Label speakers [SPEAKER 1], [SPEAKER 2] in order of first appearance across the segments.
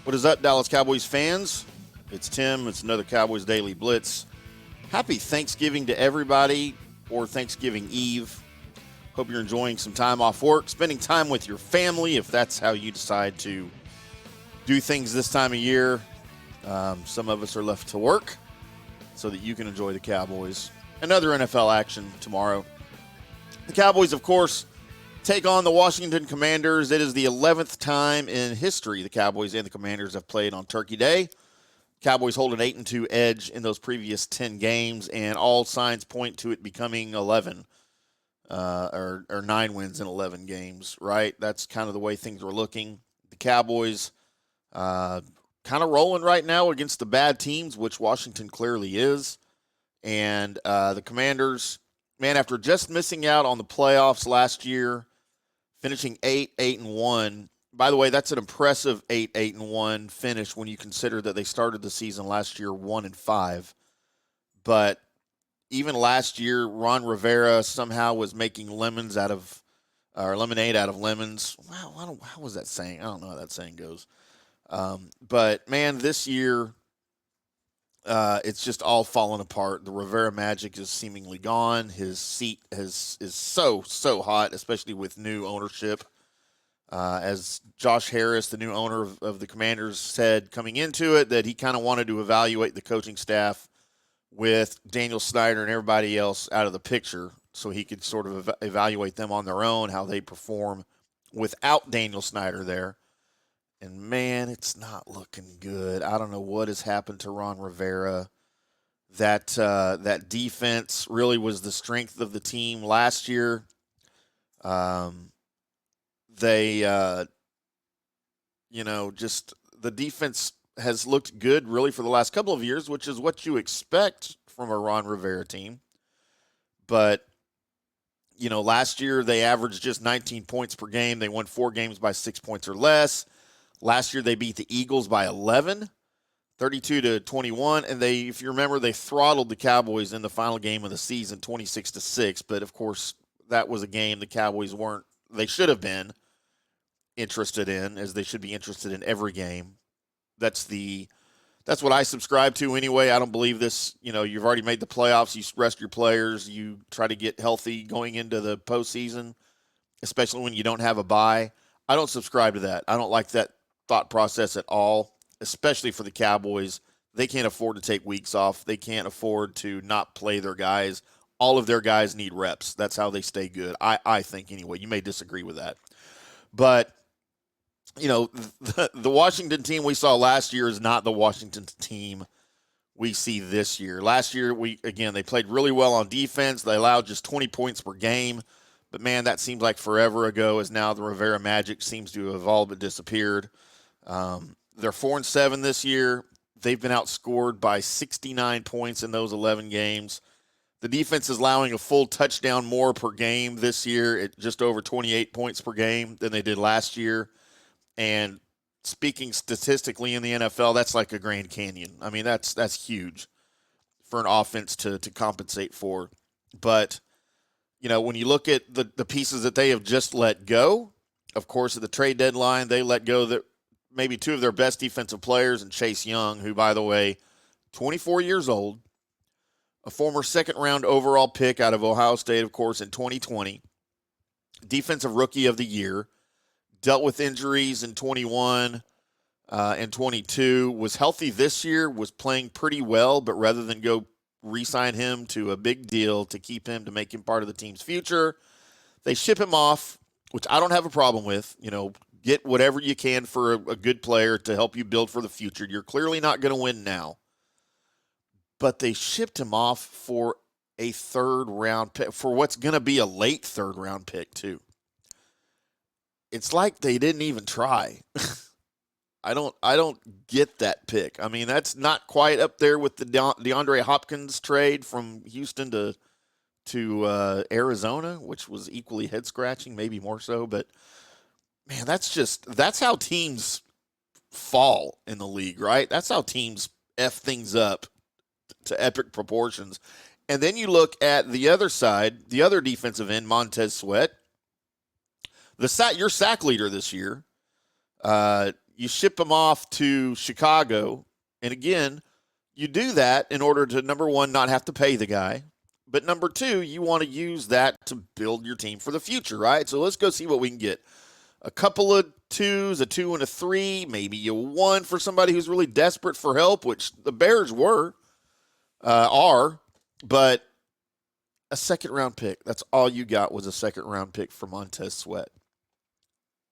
[SPEAKER 1] What is up, Dallas Cowboys fans? It's Tim. It's another Cowboys Daily Blitz. Happy Thanksgiving to everybody, or Thanksgiving Eve. Hope you're enjoying some time off work, spending time with your family, if that's how you decide to do things this time of year. Some of us are left to work so that you can enjoy the Cowboys. Another NFL action tomorrow. The Cowboys, of course, take on the Washington Commanders. It is the 11th time in history the Cowboys and the Commanders have played on Turkey Day. Cowboys hold an 8-2 edge in those previous 10 games, and all signs point to it becoming 11 or 9 wins in 11 games, right? That's kind of the way things are looking. The Cowboys kind of rolling right now against the bad teams, which Washington clearly is. And the Commanders, man, after just missing out on the playoffs last year, finishing 8-1. By the way, that's an impressive 8-1 finish when you consider that they started the season last year 1-5. But even last year, Ron Rivera somehow was making lemonade out of lemons. Wow, how was that saying? I don't know how that saying goes. But man, this year, it's just all falling apart. The Rivera magic is seemingly gone. His seat is so hot, especially with new ownership. As Josh Harris, the new owner of the Commanders, said coming into it, that he kind of wanted to evaluate the coaching staff with Daniel Snyder and everybody else out of the picture so he could sort of evaluate them on their own, how they perform without Daniel Snyder there. And, man, it's not looking good. I don't know what has happened to Ron Rivera. That defense really was the strength of the team last year. Just the defense has looked good really for the last couple of years, which is what you expect from a Ron Rivera team. But, last year they averaged just 19 points per game. They won 4 games by 6 points or less. Last year they beat the Eagles by 11, 32-21, and if you remember, they throttled the Cowboys in the final game of the season, 26-6. But of course, that was a game the Cowboys they should have been interested in, as they should be interested in every game. That's what I subscribe to anyway. I don't believe this. You've already made the playoffs. You rest your players. You try to get healthy going into the postseason, especially when you don't have a bye. I don't subscribe to that. I don't like that thought process at all, especially for the Cowboys. They can't afford to take weeks off. They can't afford to not play their guys. All of their guys need reps. That's how they stay good, I think anyway. You may disagree with that. But, the Washington team we saw last year is not the Washington team we see this year. Last year, they played really well on defense. They allowed just 20 points per game. But, man, that seems like forever ago, as now the Rivera magic seems to have all but disappeared. They're 4-7 this year. They've been outscored by 69 points in those 11 games. The defense is allowing a full touchdown more per game this year at just over 28 points per game than they did last year. And speaking statistically in the NFL, that's like a Grand Canyon. I mean, that's huge for an offense to compensate for. But, when you look at the pieces that they have just let go, of course, at the trade deadline, they let go maybe 2 of their best defensive players, and Chase Young, who, by the way, 24 years old, a former second-round overall pick out of Ohio State, of course, in 2020, Defensive Rookie of the Year, dealt with injuries in 21 and 22, was healthy this year, was playing pretty well, but rather than go re-sign him to a big deal to keep him, to make him part of the team's future, they ship him off, which I don't have a problem with. Get whatever you can for a good player to help you build for the future. You're clearly not going to win now. But they shipped him off for a 3rd-round pick, for what's going to be a late 3rd-round pick, too. It's like they didn't even try. I don't get that pick. I mean, that's not quite up there with the DeAndre Hopkins trade from Houston to Arizona, which was equally head-scratching, maybe more so. But, man, that's how teams fall in the league, right? That's how teams F things up to epic proportions. And then you look at the other side, the other defensive end, Montez Sweat, your sack leader this year. you ship him off to Chicago. And again, you do that in order to, number one, not have to pay the guy. But number two, you want to use that to build your team for the future, right? So let's go see what we can get. A couple of twos, a 2 and a 3, maybe a 1 for somebody who's really desperate for help, which the Bears are. But a second-round pick, that's all you got was a second-round pick for Montez Sweat.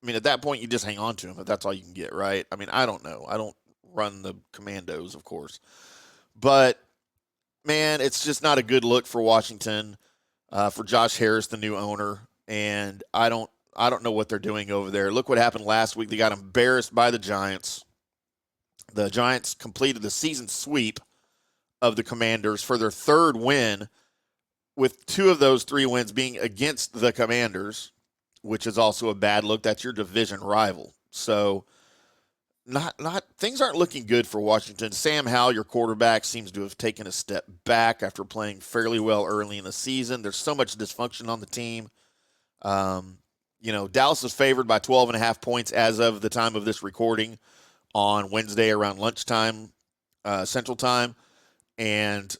[SPEAKER 1] I mean, at that point, you just hang on to him if that's all you can get, right? I mean, I don't know. I don't run the Commandos, of course. But, man, it's just not a good look for Washington, for Josh Harris, the new owner. And I don't know what they're doing over there. Look what happened last week. They got embarrassed by the Giants. The Giants completed the season sweep of the Commanders for their third win, with 2 of those 3 wins being against the Commanders, which is also a bad look. That's your division rival. So things aren't looking good for Washington. Sam Howell, your quarterback, seems to have taken a step back after playing fairly well early in the season. There's so much dysfunction on the team. Dallas is favored by 12.5 points as of the time of this recording on Wednesday around lunchtime, Central Time. And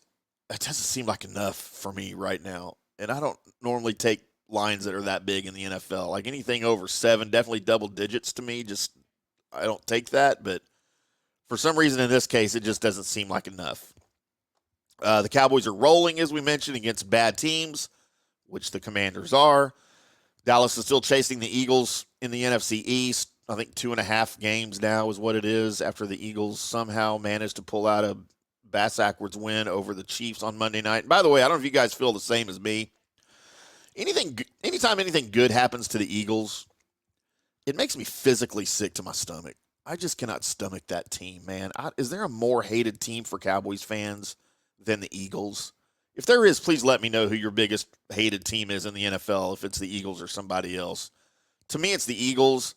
[SPEAKER 1] it doesn't seem like enough for me right now. And I don't normally take lines that are that big in the NFL. Like anything over 7, definitely double digits to me. I don't take that. But for some reason in this case, it just doesn't seem like enough. The Cowboys are rolling, as we mentioned, against bad teams, which the Commanders are. Dallas is still chasing the Eagles in the NFC East. I think 2.5 games now is what it is after the Eagles somehow managed to pull out a bass-backwards win over the Chiefs on Monday night. And by the way, I don't know if you guys feel the same as me. Anytime anything good happens to the Eagles, it makes me physically sick to my stomach. I just cannot stomach that team, man. Is there a more hated team for Cowboys fans than the Eagles? If there is, please let me know who your biggest hated team is in the NFL, if it's the Eagles or somebody else. To me, it's the Eagles,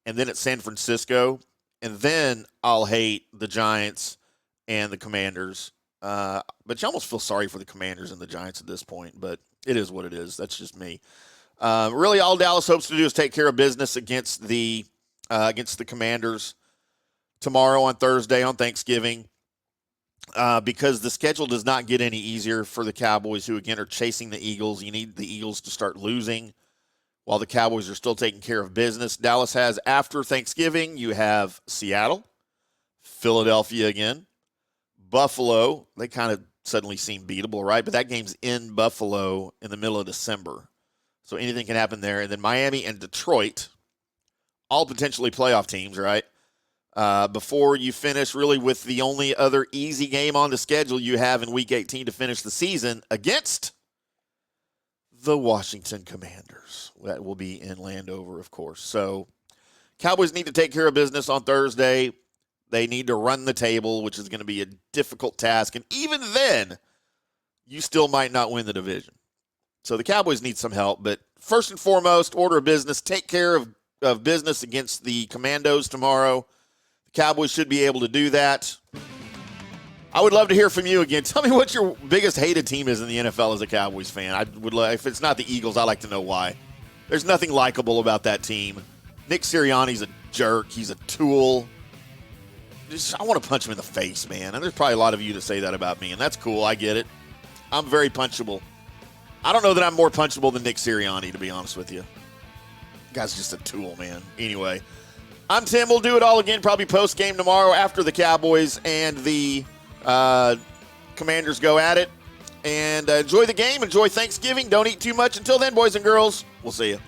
[SPEAKER 1] and then it's San Francisco, and then I'll hate the Giants and the Commanders. But you almost feel sorry for the Commanders and the Giants at this point, but it is what it is. That's just me. Really, all Dallas hopes to do is take care of business against the Commanders tomorrow on Thursday on Thanksgiving, because the schedule does not get any easier for the Cowboys, who, again, are chasing the Eagles. You need the Eagles to start losing while the Cowboys are still taking care of business. Dallas has, after Thanksgiving, you have Seattle, Philadelphia again, Buffalo. They kind of suddenly seem beatable, right? But that game's in Buffalo in the middle of December. So anything can happen there. And then Miami and Detroit, all potentially playoff teams, right? Before you finish really with the only other easy game on the schedule you have in Week 18 to finish the season against the Washington Commanders. That will be in Landover, of course. So Cowboys need to take care of business on Thursday. They need to run the table, which is going to be a difficult task. And even then, you still might not win the division. So the Cowboys need some help. But first and foremost, order of business, take care of business against the Commandos tomorrow. The Cowboys should be able to do that. I would love to hear from you again. Tell me what your biggest hated team is in the NFL as a Cowboys fan. I would if it's not the Eagles, I'd like to know why. There's nothing likable about that team. Nick Sirianni's a jerk. He's a tool. I want to punch him in the face, man. And there's probably a lot of you that say that about me, and that's cool. I get it. I'm very punchable. I don't know that I'm more punchable than Nick Sirianni, to be honest with you. The guy's just a tool, man. Anyway, I'm Tim. We'll do it all again probably post-game tomorrow after the Cowboys and the Commanders go at it. And enjoy the game. Enjoy Thanksgiving. Don't eat too much. Until then, boys and girls, we'll see you.